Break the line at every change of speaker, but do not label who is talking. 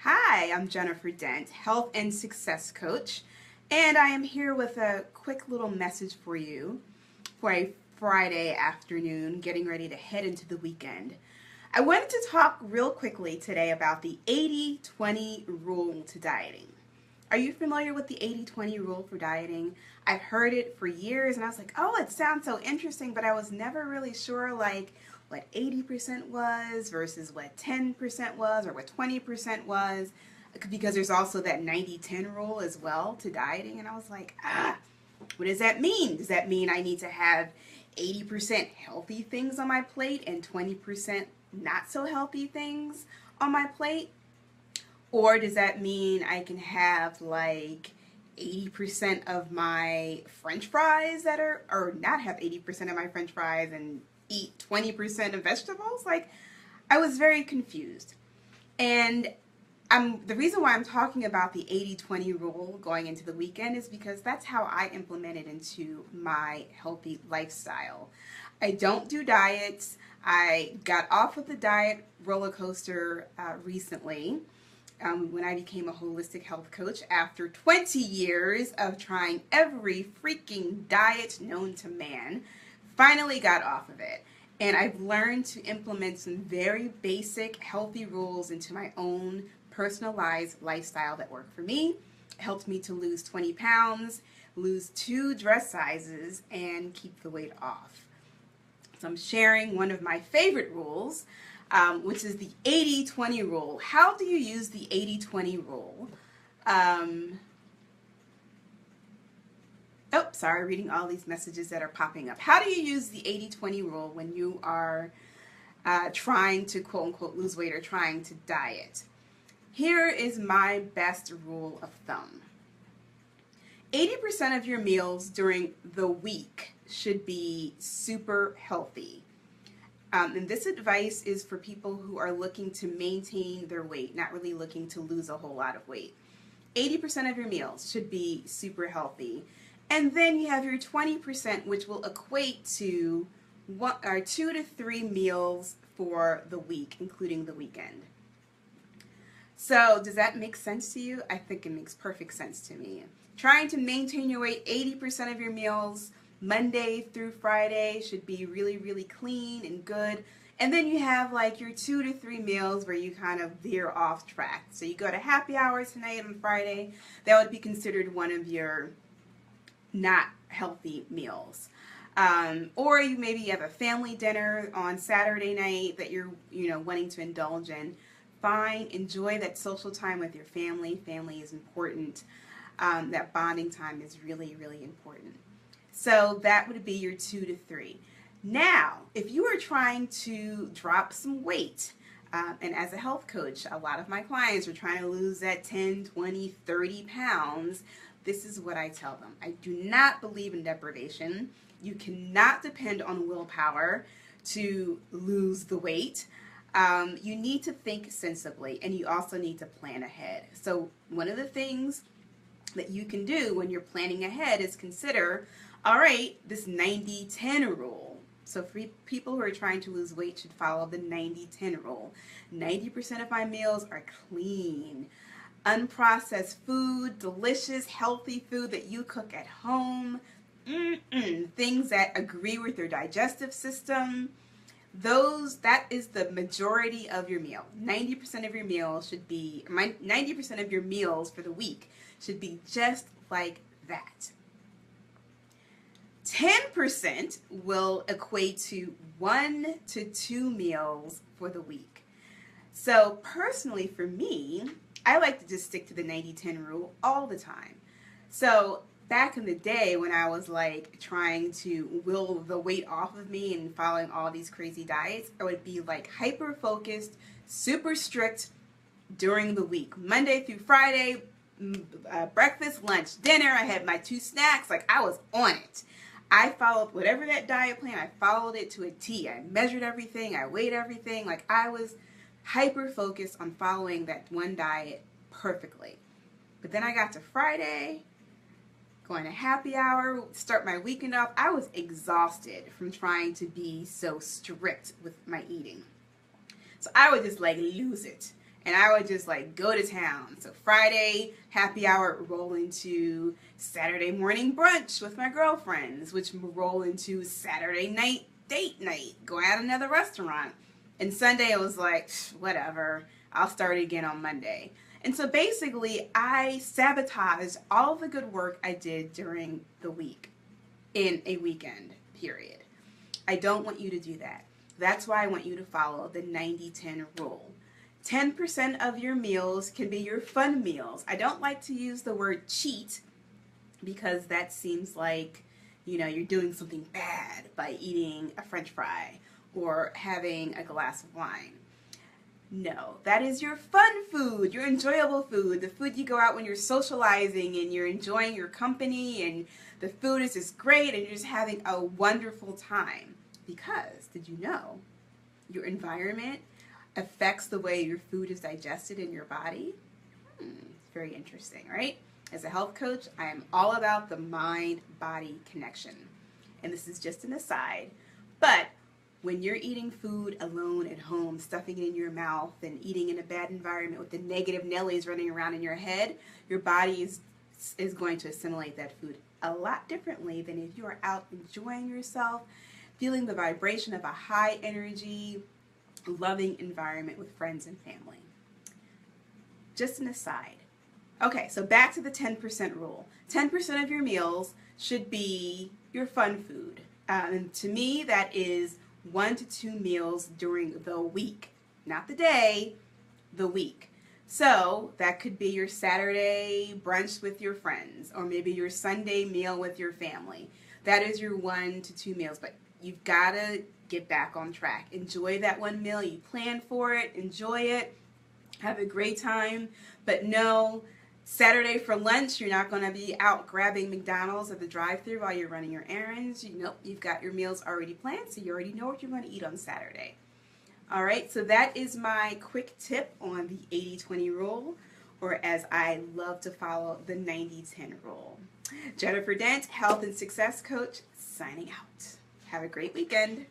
Hi, I'm Jennifer Dent, Health and Success Coach, and I am here with a quick little message for you for a Friday afternoon, getting ready to head into the weekend. I wanted to talk real quickly today about the 80-20 rule to dieting. Are you familiar with the 80-20 rule for dieting? I've heard it for years and I was like, oh, it sounds so interesting, but I was never really sure what 80% was versus what 10% was or what 20% was, because there's also that 90-10 rule as well to dieting. And I was like, what does that mean? Does that mean I need to have 80% healthy things on my plate and 20% not so healthy things on my plate? Or does that mean I can have 80% of my French fries or not have 80% of my French fries and eat 20% of vegetables? I was very confused. And the reason why I'm talking about the 80-20 rule going into the weekend is because that's how I implement it into my healthy lifestyle. I don't do diets. I got off of the diet roller coaster recently when I became a holistic health coach after 20 years of trying every freaking diet known to man. Finally got off of it. And I've learned to implement some very basic healthy rules into my own personalized lifestyle that work for me. It helped me to lose 20 pounds, lose 2 dress sizes, and keep the weight off. So I'm sharing one of my favorite rules, which is the 80-20 rule. How do you use the 80-20 rule? Oh, sorry, reading all these messages that are popping up. How do you use the 80-20 rule when you are trying to quote-unquote lose weight or trying to diet? Here is my best rule of thumb. 80% of your meals during the week should be super healthy. And this advice is for people who are looking to maintain their weight, not really looking to lose a whole lot of weight. 80% of your meals should be super healthy. And then you have your 20%, which will equate to 2 to 3 meals for the week, including the weekend. So does that make sense to you? I think it makes perfect sense to me. Trying to maintain your weight, 80% of your meals, Monday through Friday, should be really, really clean and good. And then you have your 2 to 3 meals where you kind of veer off track. So you go to happy hour tonight on Friday. That would be considered one of your not healthy meals. Or you maybe have a family dinner on Saturday night that you're wanting to indulge in. Fine, enjoy that social time with your family. Family is important. That bonding time is really, really important. So that would be your 2 to 3. Now, if you are trying to drop some weight, and as a health coach, a lot of my clients are trying to lose that 10, 20, 30 pounds. This is what I tell them. I do not believe in deprivation. You cannot depend on willpower to lose the weight. You need to think sensibly, and you also need to plan ahead. So one of the things that you can do when you're planning ahead is consider, all right, this 90-10 rule. So for people who are trying to lose weight should follow the 90-10 rule. 90% of my meals are clean, unprocessed food, delicious, healthy food that you cook at home, things that agree with your digestive system. That is the majority of your meal. 90% of your meals should be, 90% of your meals for the week should be just like that. 10% will equate to 1 to 2 meals for the week. So personally for me, I like to just stick to the 90-10 rule all the time. So back in the day when I was trying to will the weight off of me and following all these crazy diets, I would be hyper focused, super strict during the week. Monday through Friday, breakfast, lunch, dinner, I had my 2 snacks, I was on it. I followed whatever that diet plan, I followed it to a T. I measured everything, I weighed everything, I was hyper focused on following that one diet perfectly. But then I got to Friday, going to happy hour, start my weekend off. I was exhausted from trying to be so strict with my eating. So I would just lose it. And I would just like go to town. So Friday, happy hour, roll into Saturday morning brunch with my girlfriends, which roll into Saturday night date night, go out to another restaurant. And Sunday, it was like, whatever, I'll start again on Monday. And so basically, I sabotaged all the good work I did during the week in a weekend period. I don't want you to do that. That's why I want you to follow the 90-10 rule. 10% of your meals can be your fun meals. I don't like to use the word cheat because that seems like, you know, you're doing something bad by eating a French fry or having a glass of wine. No, that is your fun food, your enjoyable food, the food you go out when you're socializing and you're enjoying your company and the food is just great and you're just having a wonderful time. Because, did you know, your environment affects the way your food is digested in your body? Very interesting, right? As a health coach, I am all about the mind-body connection. And this is just an aside, but when you're eating food alone at home, stuffing it in your mouth and eating in a bad environment with the negative Nellies running around in your head, your body is going to assimilate that food a lot differently than if you are out enjoying yourself, feeling the vibration of a high energy, loving environment with friends and family. Just an aside. Okay, so back to the 10% rule. 10% of your meals should be your fun food. And to me, that is 1 to 2 meals during the week. Not the day, the week. So that could be your Saturday brunch with your friends, or maybe your Sunday meal with your family. That is your 1 to 2 meals, but you've got to get back on track. Enjoy that one meal. You plan for it. Enjoy it. Have a great time. But no, Saturday for lunch, you're not going to be out grabbing McDonald's at the drive-thru while you're running your errands. Nope, you've got your meals already planned, so you already know what you're going to eat on Saturday. All right, so that is my quick tip on the 80-20 rule, or as I love to follow, the 90-10 rule. Jennifer Dent, Health and Success Coach, signing out. Have a great weekend.